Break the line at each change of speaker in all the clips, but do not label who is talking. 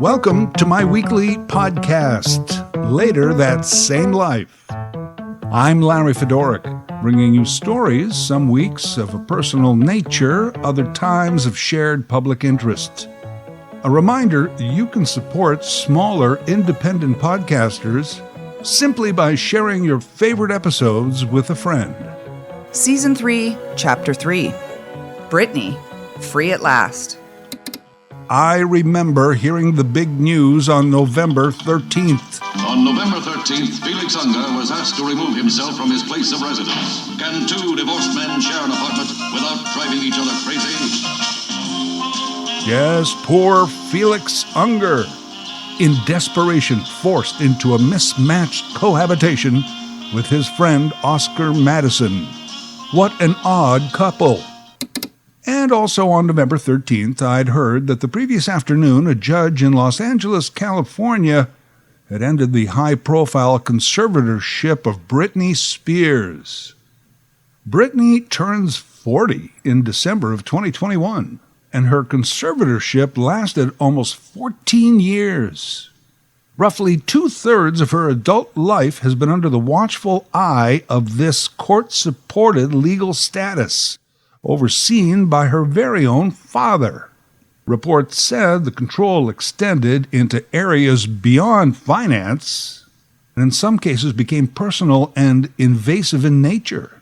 Welcome to my weekly podcast, Later That Same Life. I'm Larry Fedoruk, bringing you stories, some weeks of a personal nature, other times of shared public interest. A reminder, you can support smaller independent podcasters simply by sharing your favorite episodes with a friend.
Season 3, Chapter 3, Britney, Free at Last.
I remember hearing the big news on November 13th.
On November 13th, Felix Unger was asked to remove himself from his place of residence. Can two divorced men share an apartment without driving each other crazy?
Yes, poor Felix Unger, in desperation forced into a mismatched cohabitation with his friend Oscar Madison. What an odd couple. And also on November 13th, I'd heard that the previous afternoon, a judge in Los Angeles, California, had ended the high-profile conservatorship of Britney Spears. Britney turns 40 in December of 2021, and her conservatorship lasted almost 14 years. Roughly two-thirds of her adult life has been under the watchful eye of this court-supported legal status, overseen by her very own father. Reports said the control extended into areas beyond finance, and in some cases became personal and invasive in nature.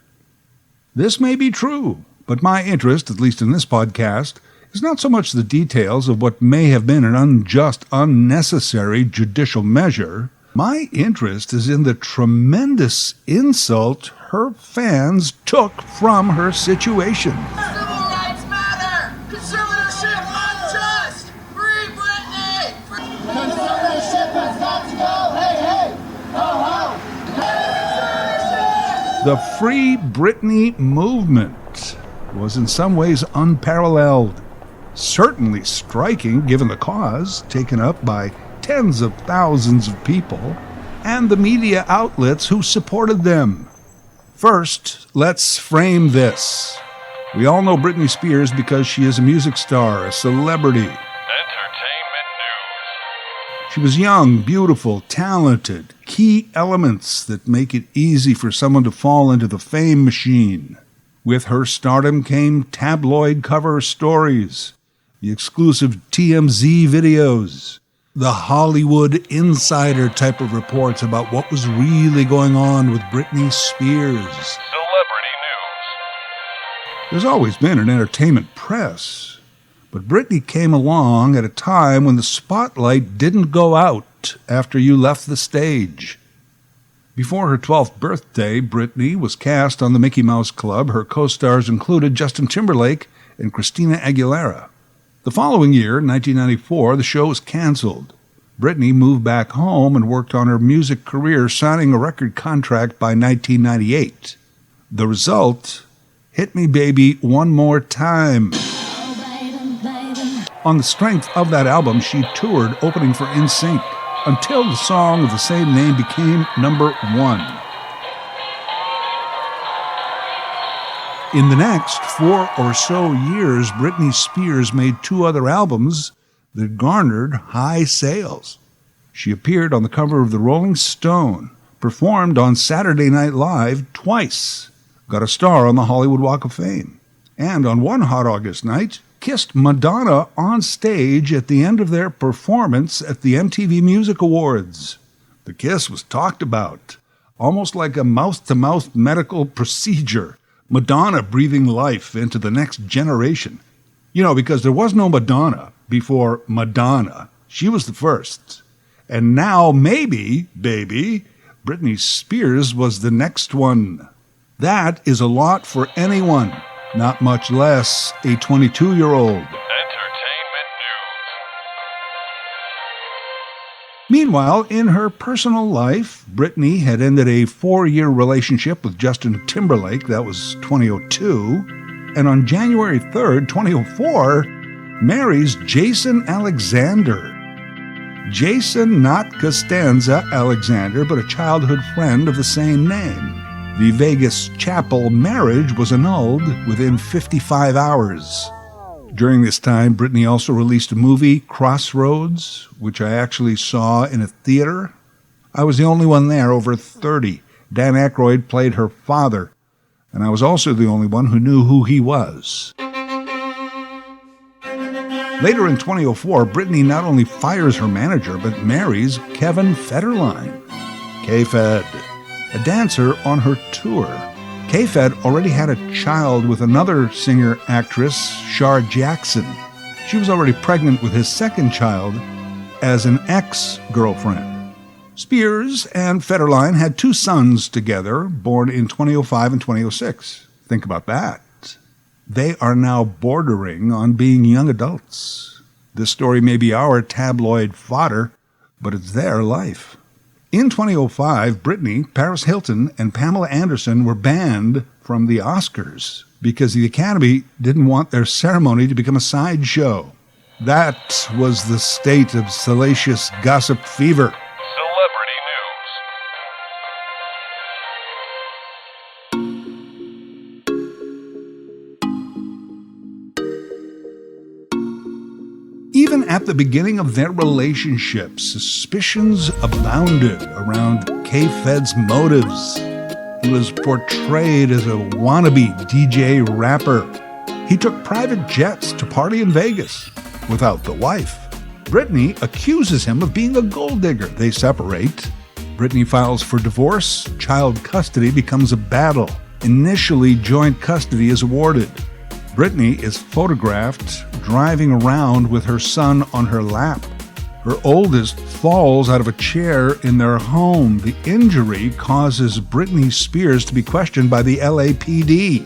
This may be true, but my interest, at least in this podcast, is not so much the details of what may have been an unjust, unnecessary judicial measure. My interest is in the tremendous insult her fans took from her situation.
Civil rights matter! Conservatorship unjust! Free Britney! Conservatorship has got to go! Hey, hey! Ho, ho!
The Free Britney movement was in some ways unparalleled, certainly striking given the cause taken up by tens of thousands of people and the media outlets who supported them. First, let's frame this. We all know Britney Spears because she is a music star, a celebrity.
Entertainment news.
She was young, beautiful, talented, key elements that make it easy for someone to fall into the fame machine. With her stardom came tabloid cover stories, the exclusive TMZ videos, the Hollywood insider type of reports about what was really going on with Britney Spears.
Celebrity news.
There's always been an entertainment press, but Britney came along at a time when the spotlight didn't go out after you left the stage. Before her 12th birthday, Britney was cast on the Mickey Mouse Club. Her co-stars included Justin Timberlake and Christina Aguilera. The following year, 1994, the show was canceled. Britney moved back home and worked on her music career, signing a record contract by 1998. The result, Hit Me Baby One More Time. On the strength of that album, she toured opening for NSYNC until the song of the same name became number one. In the next 4 or so years, Britney Spears made 2 other albums that garnered high sales. She appeared on the cover of the Rolling Stone, performed on Saturday Night Live twice, got a star on the Hollywood Walk of Fame, and on one hot August night, kissed Madonna on stage at the end of their performance at the MTV Music Awards. The kiss was talked about, almost like a mouth-to-mouth medical procedure. Madonna breathing life into the next generation. You know, because there was no Madonna before Madonna. She was the first. And now, maybe, baby, Britney Spears was the next one. That is a lot for anyone, not much less a 22-year-old.
Entertainment news.
Meanwhile, in her personal life, Britney had ended a 4-year relationship with Justin Timberlake. That was 2002. And on January 3rd, 2004, marries Jason Alexander. Jason, not Costanza Alexander, but a childhood friend of the same name. The Vegas chapel marriage was annulled within 55 hours. During this time, Britney also released a movie, Crossroads, which I actually saw in a theater. I was the only one there over 30. Dan Aykroyd played her father, and I was also the only one who knew who he was. Later in 2004, Britney not only fires her manager, but marries Kevin Federline, K-Fed, a dancer on her tour. K-Fed already had a child with another singer-actress, Shar Jackson. She was already pregnant with his second child as an ex-girlfriend. Spears and Federline had 2 sons together, born in 2005 and 2006. Think about that. They are now bordering on being young adults. This story may be our tabloid fodder, but it's their life. In 2005, Britney, Paris Hilton, and Pamela Anderson were banned from the Oscars because the Academy didn't want their ceremony to become a sideshow. That was the state of salacious gossip fever.
Celebrity news.
Even at the beginning of their relationship, suspicions abounded around K-Fed's motives. He was portrayed as a wannabe DJ rapper. He took private jets to party in Vegas without the wife. Britney accuses him of being a gold digger. They separate. Britney files for divorce. Child custody becomes a battle. Initially, joint custody is awarded. Britney is photographed driving around with her son on her lap. Her oldest falls out of a chair in their home. The injury causes Britney Spears to be questioned by the LAPD.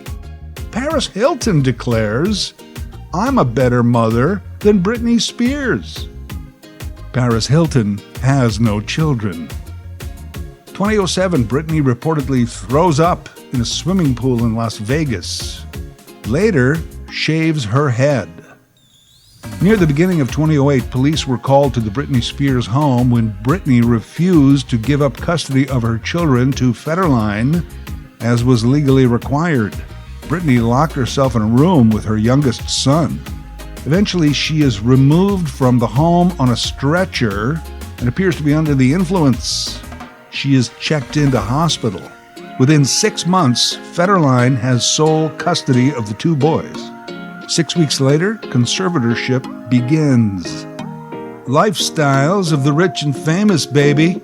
Paris Hilton declares, "I'm a better mother than Britney Spears." Paris Hilton has no children. 2007, Britney reportedly throws up in a swimming pool in Las Vegas. Later, shaves her head. Near the beginning of 2008, police were called to the Britney Spears home when Britney refused to give up custody of her children to Federline, as was legally required. Britney locked herself in a room with her youngest son. Eventually, she is removed from the home on a stretcher and appears to be under the influence. She is checked into hospital. Within 6 months, Federline has sole custody of the 2 boys. 6 weeks later, conservatorship begins. Lifestyles of the rich and famous, baby.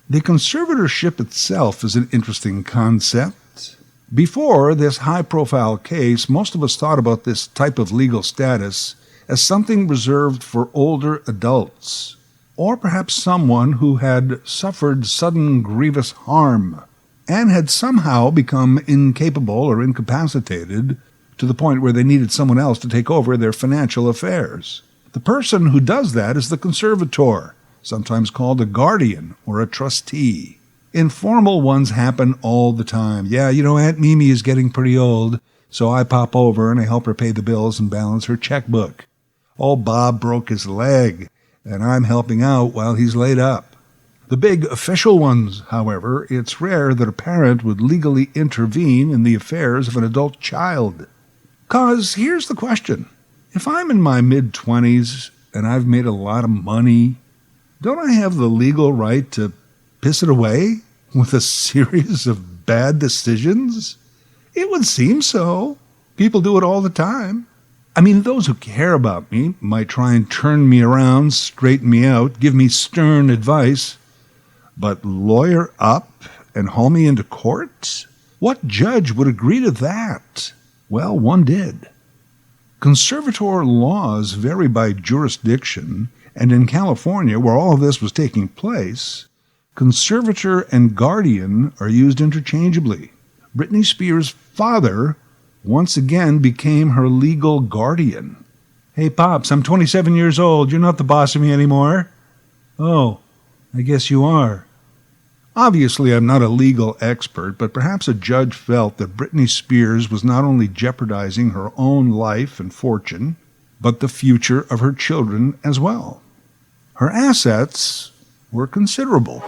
The conservatorship itself is an interesting concept. Before this high-profile case, most of us thought about this type of legal status as something reserved for older adults, or perhaps someone who had suffered sudden grievous harm and had somehow become incapable or incapacitated to the point where they needed someone else to take over their financial affairs. The person who does that is the conservator, sometimes called a guardian or a trustee. Informal ones happen all the time. Yeah, Aunt Mimi is getting pretty old, so I pop over and I help her pay the bills and balance her checkbook. Oh, Bob broke his leg, and I'm helping out while he's laid up. The big official ones, however, it's rare that a parent would legally intervene in the affairs of an adult child. 'Cause here's the question. If I'm in my mid-20s and I've made a lot of money, don't I have the legal right to piss it away with a series of bad decisions? It would seem so. People do it all the time. I mean, those who care about me might try and turn me around, straighten me out, give me stern advice. But lawyer up and haul me into court? What judge would agree to that? Well, one did. Conservator laws vary by jurisdiction, and in California, where all of this was taking place, conservator and guardian are used interchangeably. Britney Spears' father once again became her legal guardian. "Hey, Pops, I'm 27 years old. You're not the boss of me anymore." "Oh, I guess you are." Obviously, I'm not a legal expert, but perhaps a judge felt that Britney Spears was not only jeopardizing her own life and fortune, but the future of her children as well. Her assets were considerable.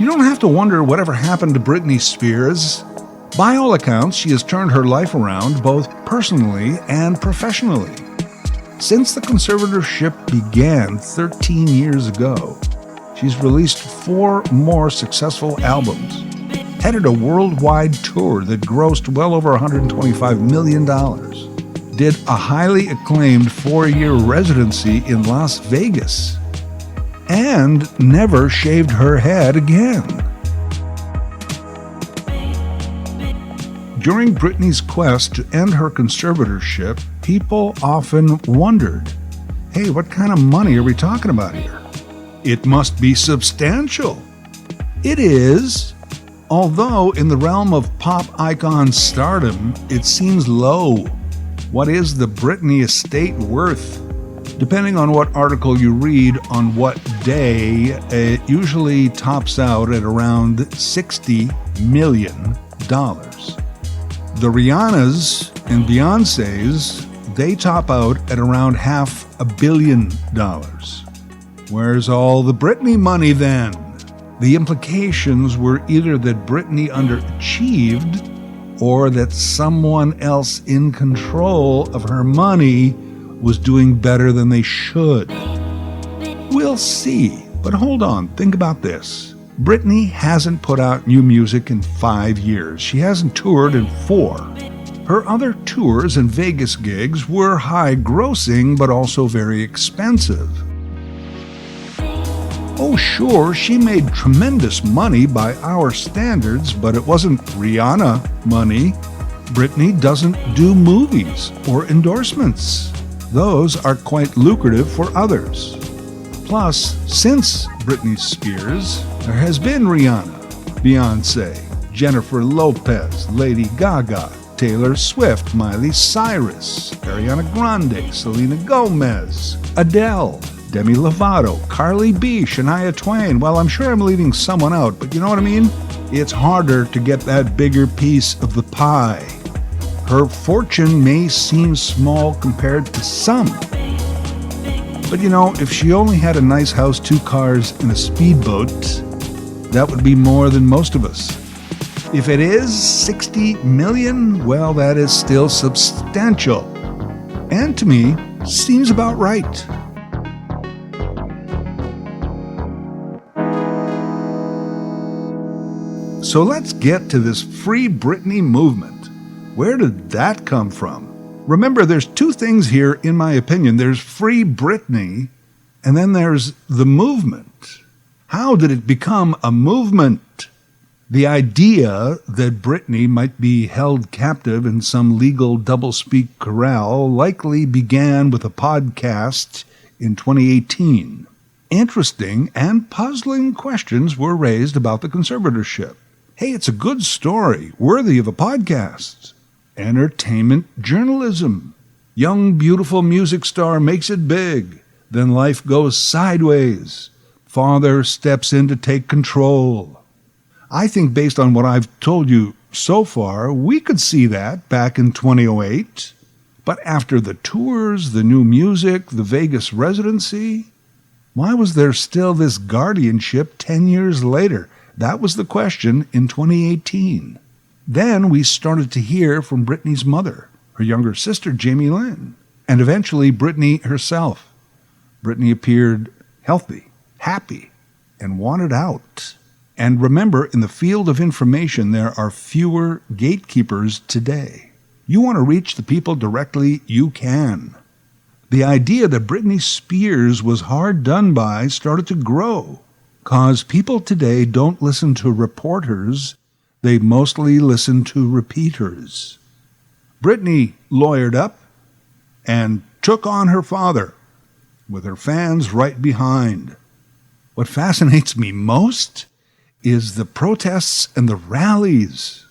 You don't have to wonder whatever happened to Britney Spears. By all accounts, she has turned her life around both personally and professionally. Since the conservatorship began 13 years ago, she's released 4 more successful albums, headed a worldwide tour that grossed well over $125 million, did a highly acclaimed 4-year residency in Las Vegas, and never shaved her head again. During Britney's quest to end her conservatorship, people often wondered, hey, what kind of money are we talking about here? It must be substantial. It is, although in the realm of pop icon stardom, it seems low. What is the Britney estate worth? Depending on what article you read on what day, it usually tops out at around $60 million. The Rihannas and Beyoncés, they top out at around $500 million. Where's all the Britney money then? The implications were either that Britney underachieved or that someone else in control of her money was doing better than they should. We'll see, but hold on, think about this. Britney hasn't put out new music in 5 years. She hasn't toured in 4. Her other tours and Vegas gigs were high-grossing, but also very expensive. Oh, sure, she made tremendous money by our standards, but it wasn't Rihanna money. Britney doesn't do movies or endorsements. Those are quite lucrative for others. Plus, since Britney Spears, there has been Rihanna, Beyoncé, Jennifer Lopez, Lady Gaga, Taylor Swift, Miley Cyrus, Ariana Grande, Selena Gomez, Adele, Demi Lovato, Carly B, Shania Twain. Well, I'm sure I'm leaving someone out, but you know what I mean? It's harder to get that bigger piece of the pie. Her fortune may seem small compared to some. But you know, if she only had a nice house, 2 cars, and a speedboat, that would be more than most of us. If it is 60 million, well, that is still substantial. And to me, seems about right. So let's get to this Free Britney movement. Where did that come from? Remember, there's 2 things here, in my opinion. There's Free Britney, and then there's the movement. How did it become a movement? The idea that Britney might be held captive in some legal doublespeak corral likely began with a podcast in 2018. Interesting and puzzling questions were raised about the conservatorship. Hey, it's a good story, worthy of a podcast. Entertainment journalism. Young, beautiful music star makes it big. Then life goes sideways. Father steps in to take control. I think based on what I've told you so far, we could see that back in 2008. But after the tours, the new music, the Vegas residency, why was there still this guardianship 10 years later? That was the question in 2018. Then we started to hear from Britney's mother, her younger sister, Jamie Lynn, and eventually Britney herself. Britney appeared healthy, happy, and wanted out. And remember, in the field of information, there are fewer gatekeepers today. You want to reach the people directly, you can. The idea that Britney Spears was hard done by started to grow, because people today don't listen to reporters, they mostly listen to repeaters. Britney lawyered up and took on her father, with her fans right behind. What fascinates me most is the protests and the rallies.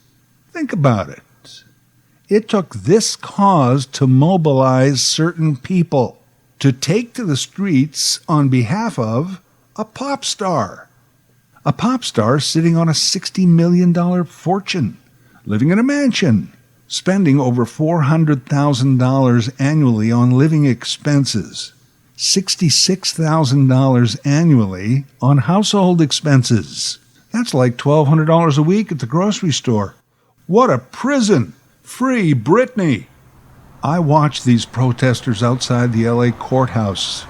Think about it. It took this cause to mobilize certain people, to take to the streets on behalf of a pop star. A pop star sitting on a $60 million fortune, living in a mansion, spending over $400,000 annually on living expenses, $66,000 annually on household expenses. That's like $1,200 a week at the grocery store. What a prison! Free Britney! I watched these protesters outside the LA courthouse.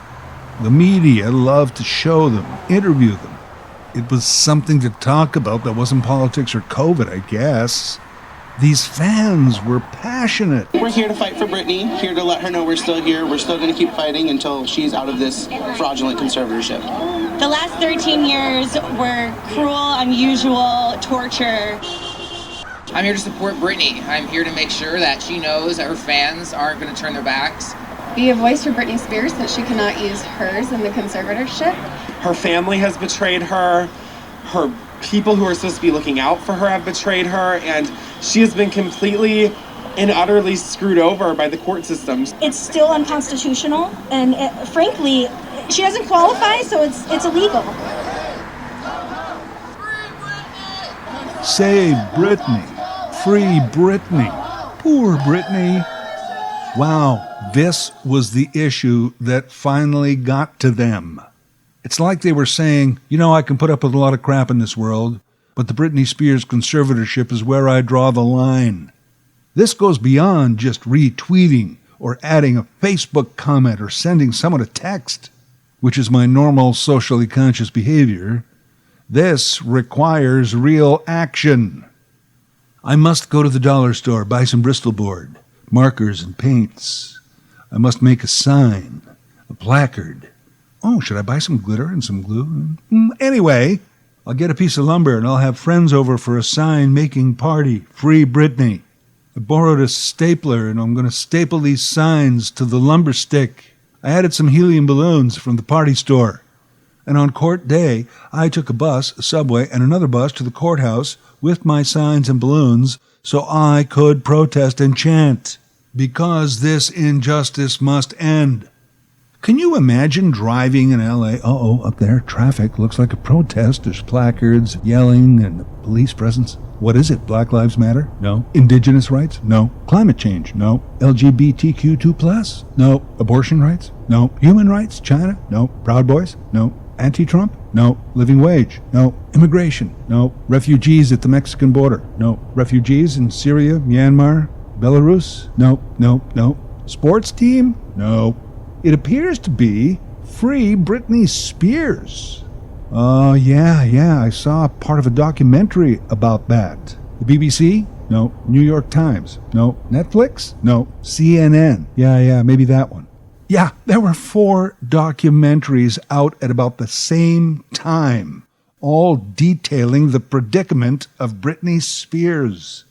The media loved to show them, interview them. It was something to talk about that wasn't politics or COVID, I guess. These fans were passionate.
We're here to fight for Britney, here to let her know we're still here. We're still going to keep fighting until she's out of this fraudulent conservatorship.
The last 13 years were cruel, unusual, torture.
I'm here to support Britney. I'm here to make sure that she knows that her fans aren't going to turn their backs.
Be a voice for Britney Spears that she cannot use hers in the conservatorship.
Her family has betrayed her. Her people who are supposed to be looking out for her have betrayed her, and she has been completely and utterly screwed over by the court systems.
It's still unconstitutional, and frankly, she doesn't qualify, so it's illegal.
Save Britney. Free Britney. Poor Britney. Wow, this was the issue that finally got to them. It's like they were saying, I can put up with a lot of crap in this world, but the Britney Spears conservatorship is where I draw the line. This goes beyond just retweeting or adding a Facebook comment or sending someone a text, which is my normal socially conscious behavior. This requires real action. I must go to the dollar store, buy some Bristol board, markers and paints. I must make a sign, a placard. Oh, should I buy some glitter and some glue? Anyway, I'll get a piece of lumber and I'll have friends over for a sign-making party. Free Britney. I borrowed a stapler and I'm going to staple these signs to the lumber stick. I added some helium balloons from the party store. And on court day, I took a bus, a subway, and another bus to the courthouse with my signs and balloons so I could protest and chant. Because this injustice must end. Can you imagine driving in L.A.? Up there, traffic looks like a protest. There's placards, yelling, and police presence. What is it? Black Lives Matter? No. Indigenous rights? No. Climate change? No. LGBTQ2+? No. Abortion rights? No. Human rights? China? No. Proud Boys? No. Anti-Trump? No. Living wage? No. Immigration? No. Refugees at the Mexican border? No. Refugees in Syria, Myanmar, Belarus? No. Sports team? No. It appears to be Free Britney Spears. Oh, yeah, I saw part of a documentary about that. The BBC? No. New York Times? No. Netflix? No. CNN? Yeah, maybe that one. Yeah, there were 4 documentaries out at about the same time, all detailing the predicament of Britney Spears.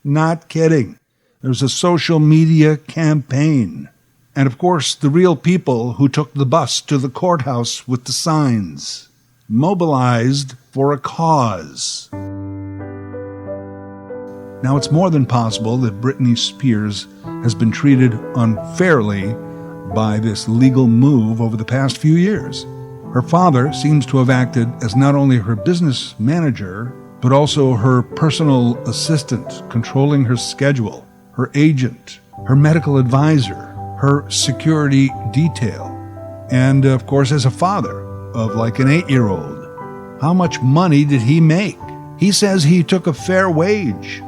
Not kidding. There's a social media campaign. And of course, the real people who took the bus to the courthouse with the signs, mobilized for a cause. Now, it's more than possible that Britney Spears has been treated unfairly by this legal move over the past few years. Her father seems to have acted as not only her business manager, but also her personal assistant, controlling her schedule, her agent, her medical advisor, her security detail, and of course as a father of like an 8-year-old. How much money did he make? He says he took a fair wage.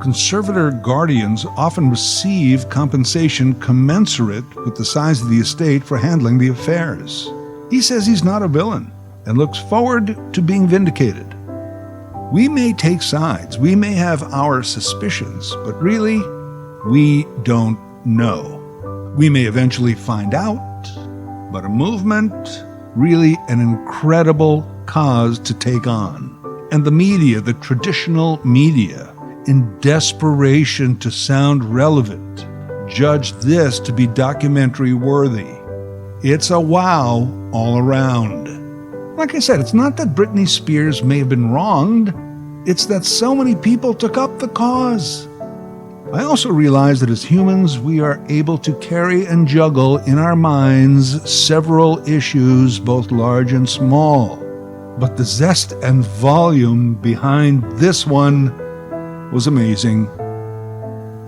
Conservator guardians often receive compensation commensurate with the size of the estate for handling the affairs. He says he's not a villain and looks forward to being vindicated. We may take sides, we may have our suspicions, but really, we don't know. We may eventually find out, but a movement, really an incredible cause to take on. And the media, the traditional media, in desperation to sound relevant, judged this to be documentary worthy. It's a wow all around. Like I said, it's not that Britney Spears may have been wronged, it's that so many people took up the cause. I also realize that as humans, we are able to carry and juggle in our minds several issues, both large and small. But the zest and volume behind this one was amazing.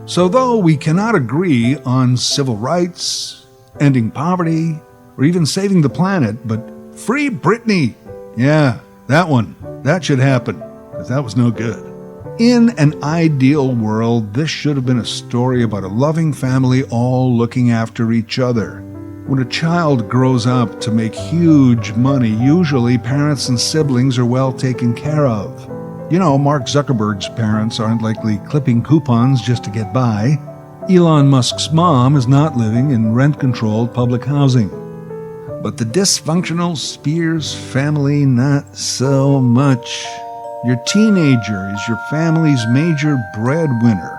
So though we cannot agree on civil rights, ending poverty, or even saving the planet, but free Britney, yeah, That should happen, because that was no good. In an ideal world, this should have been a story about a loving family all looking after each other. When a child grows up to make huge money, usually parents and siblings are well taken care of. You know, Mark Zuckerberg's parents aren't likely clipping coupons just to get by. Elon Musk's mom is not living in rent-controlled public housing. But the dysfunctional Spears family, not so much. Your teenager is your family's major breadwinner.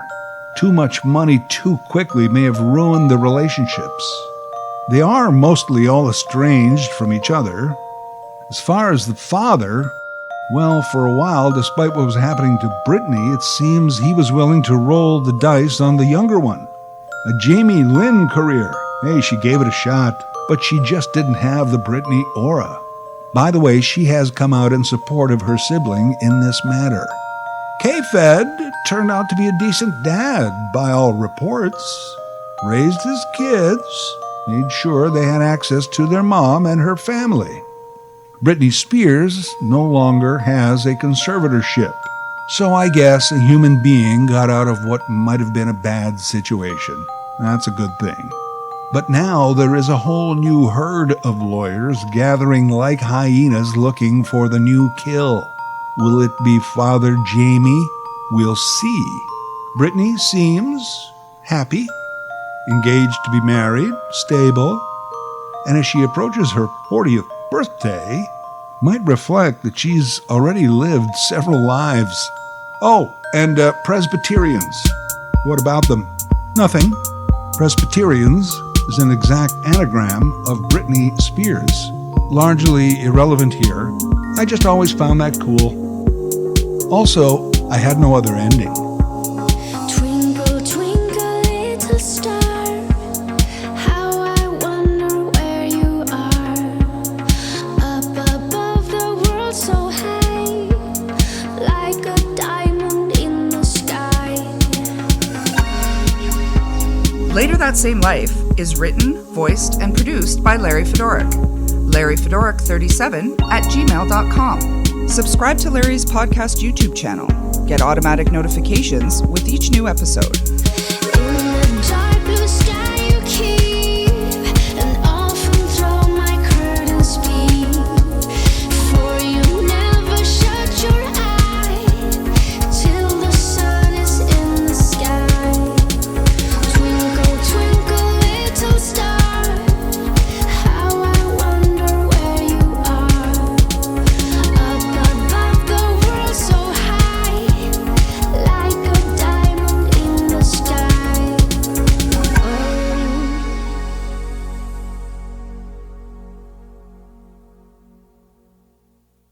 Too much money too quickly may have ruined the relationships. They are mostly all estranged from each other. As far as the father, well, for a while, despite what was happening to Britney, it seems he was willing to roll the dice on the younger one. A Jamie Lynn career. Hey, she gave it a shot, but she just didn't have the Britney aura. By the way, she has come out in support of her sibling in this matter. K-Fed turned out to be a decent dad, by all reports. Raised his kids, made sure they had access to their mom and her family. Britney Spears no longer has a conservatorship, so I guess a human being got out of what might have been a bad situation. That's a good thing. But now there is a whole new herd of lawyers gathering like hyenas looking for the new kill. Will it be Father Jamie? We'll see. Britney seems happy, engaged to be married, stable, and as she approaches her 40th birthday, might reflect that she's already lived several lives. Oh, and Presbyterians. What about them? Nothing. Presbyterians is an exact anagram of Britney Spears. Largely irrelevant here. I just always found that cool. Also, I had no other ending.
Twinkle, twinkle, little star, how I wonder where you are. Up above the world so high, like a diamond in the sky.
Later That Same Life is written, voiced, and produced by Larry Fedoruk. LarryFedoruk37@gmail.com. Subscribe to Larry's podcast YouTube channel. Get automatic notifications with each new episode.